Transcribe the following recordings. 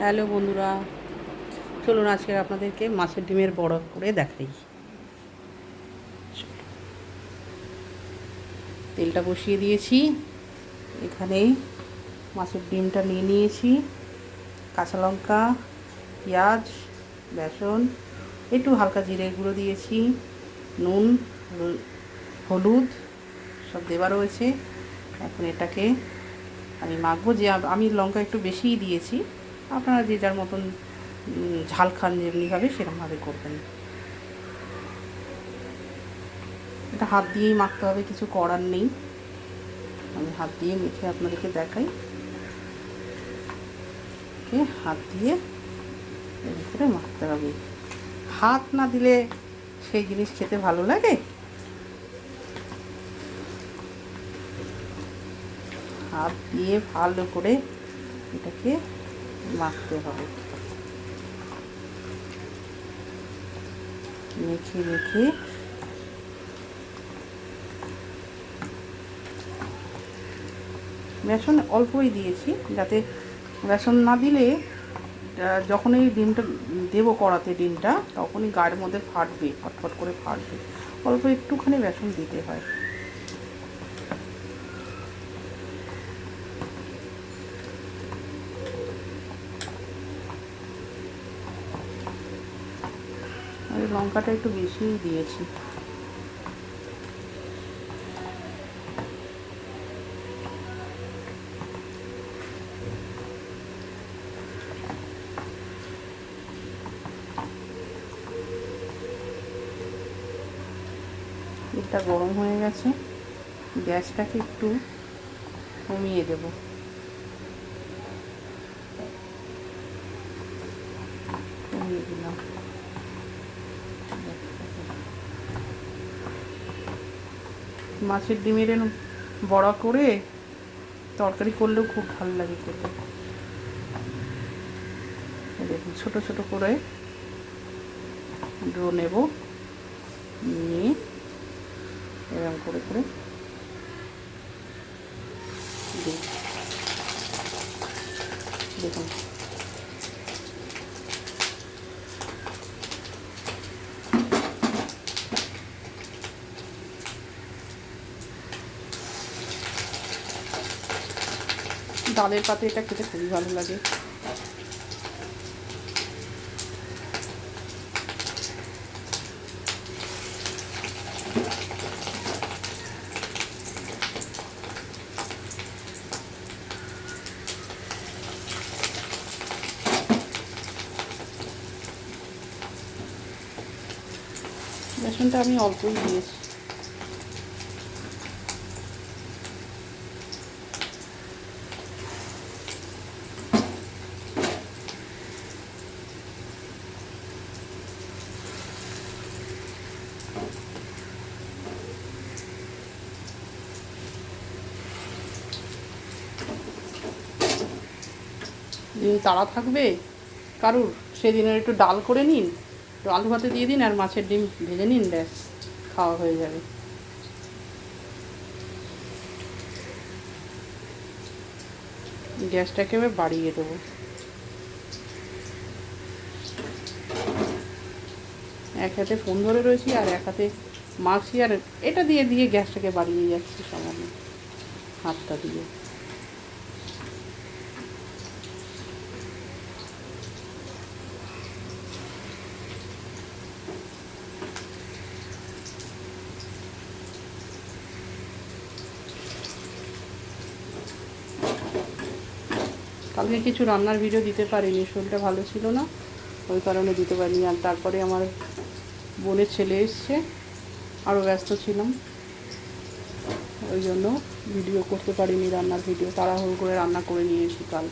Hello বন্ধুরা, চলুন আজকে আপনাদেরকে মাছের ডিমের বড়া করে দেখাই। তেলটা বসিয়ে দিয়েছি, এখানে মাছের ডিমটা নিয়ে নিয়েছি, কাঁচা লঙ্কা, পেঁয়াজ, বেসন, একটু হালকা জিরে গুঁড়ো দিয়েছি, নুন, হলুদ সব দেওয়া রয়েছে। এখন এটাকে আমি মাখবো। যে আমি লঙ্কা একটু বেশিই দিয়েছি, আপনারা যে যার মতন ঝাল খান যেমনিভাবে সেরকমভাবে করবেন। এটা হাত দিয়েই মাখতে হবে, কিছু করার নেই। আমি হাত দিয়ে মেখে আপনাদেরকে দেখাই। হাত দিয়ে এর করে মাখতে হবে। হাত না দিলে সেই জিনিস খেতে ভালো লাগে। হাত দিয়ে ভালো করে এটাকে মাখতে হবে। মেখে মেখে বেসন অল্পই দিয়েছি, যাতে বেসন না দিলে যখন এই ডিমটা দেবো কড়াতে, ডিমটা তখনই গায়ের মধ্যে ফাটবে, ফটফট করে ফাটবে। অল্প একটুখানি বেসন দিতে হয়। আর লঙ্কাটা একটু বেশিই দিয়েছি। তেলটা গরম হয়ে গেছে, গ্যাসটাকে একটু কমিয়ে দেব। কমিয়ে দিলাম। মাছের ডিমের বড়া করে তরকারি করলেও খুব ভালো লাগে খেতে। দেখুন ছোটো ছোটো করে ডো নেব, নিয়ে এরকম করে করে দেখুন ডালের পাতে এটা খেতে খুবই ভালো লাগে। বেসনটা আমি অল্পই দিয়েছি। যেদিন তাড়া থাকবে কারুর, সেদিনের একটু ডাল করে নিন, একটু আলু ভাতে দিয়ে দিন, আর মাছের ডিম ভেজে নিন, ব্যাস খাওয়া হয়ে যাবে। গ্যাসটাকে এবার বাড়িয়ে দেবো। এক হাতে ফোন ধরে রয়েছি আর এক হাতে মাখছি, আর এটা দিয়ে দিয়ে গ্যাসটাকে বাড়িয়ে যাচ্ছি সামান্য হাতটা দিয়ে। কালকে কিছু রান্নার ভিডিও দিতে পারিনি, শরীরটা ভালো ছিল না, ওই কারণে দিতে পারিনি। আর তারপরে আমার বোনের ছেলে এসছে, আরও ব্যস্ত ছিলাম, ওই জন্য ভিডিও করতে পারিনি। রান্নার ভিডিও তাড়াহুড়ো করে রান্না করে নিয়েছি কাল।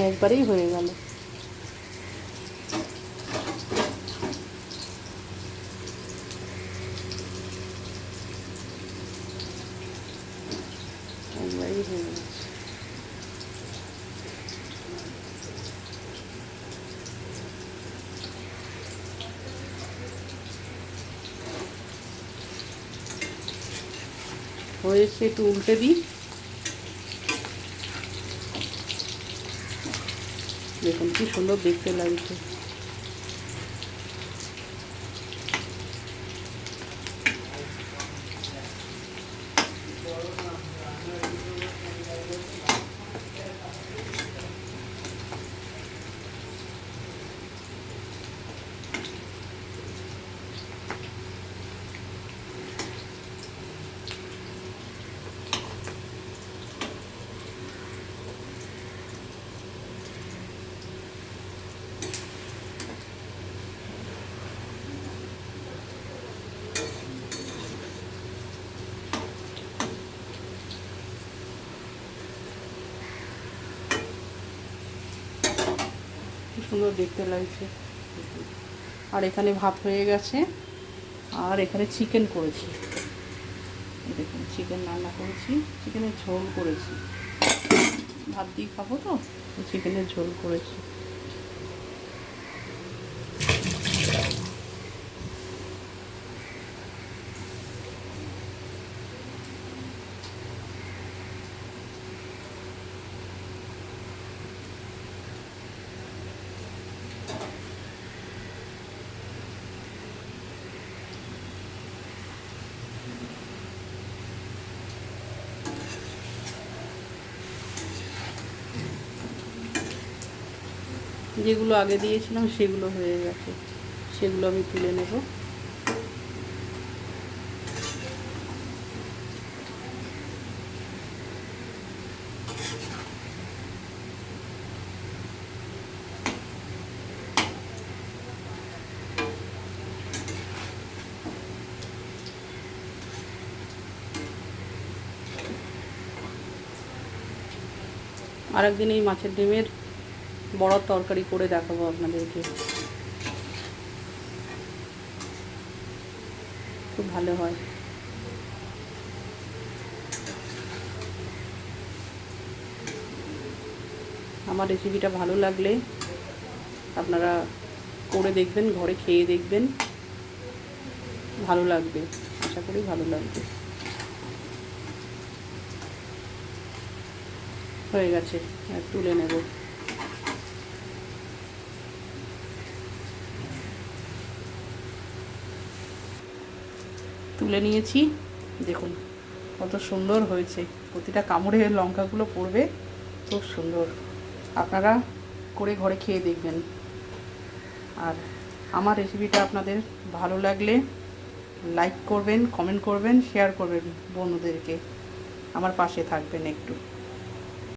একবারেই হয়ে গেল। একবারেই হয়ে গেছে। হয়ে এসছে, একটু উল্টে দিই। দেখুন কি সুন্দর দেখতে লাগছে। কি সুন্দর দেখতে লাগছে। আর এখানে ভাত হয়ে গেছে, আর এখানে চিকেন করেছি। দেখুন চিকেন রান্না করেছি, চিকেনের ঝোল করেছি, ভাত দিয়ে খাবো তো, চিকেনের ঝোল করেছি। যেগুলো আগে দিয়েছিলাম সেগুলো হয়ে গেছে, সেগুলো আমি তুলে নেব। আরেকদিন এই মাছের ডিমের বড়ার তরকারি করে দেখাবো আপনাদেরকে, খুব ভালো হয়। আমার রেসিপিটা ভালো লাগলে আপনারা করে দেখবেন, ঘরে খেয়ে দেখবেন, ভালো লাগবে, আশা করি ভালো লাগবে। হয়ে গেছে, তুলে নেব। তুলে নিয়েছি, দেখুন কত সুন্দর হয়েছে, প্রতিটা কামড়ে লঙ্কাগুলো পড়বে, খুব সুন্দর। আপনারা করে ঘরে খেয়ে দেখবেন। আর আমার রেসিপিটা আপনাদের ভালো লাগলে লাইক করবেন, কমেন্ট করবেন, শেয়ার করবেন বন্ধুদেরকে, আমার পাশে থাকবেন একটু।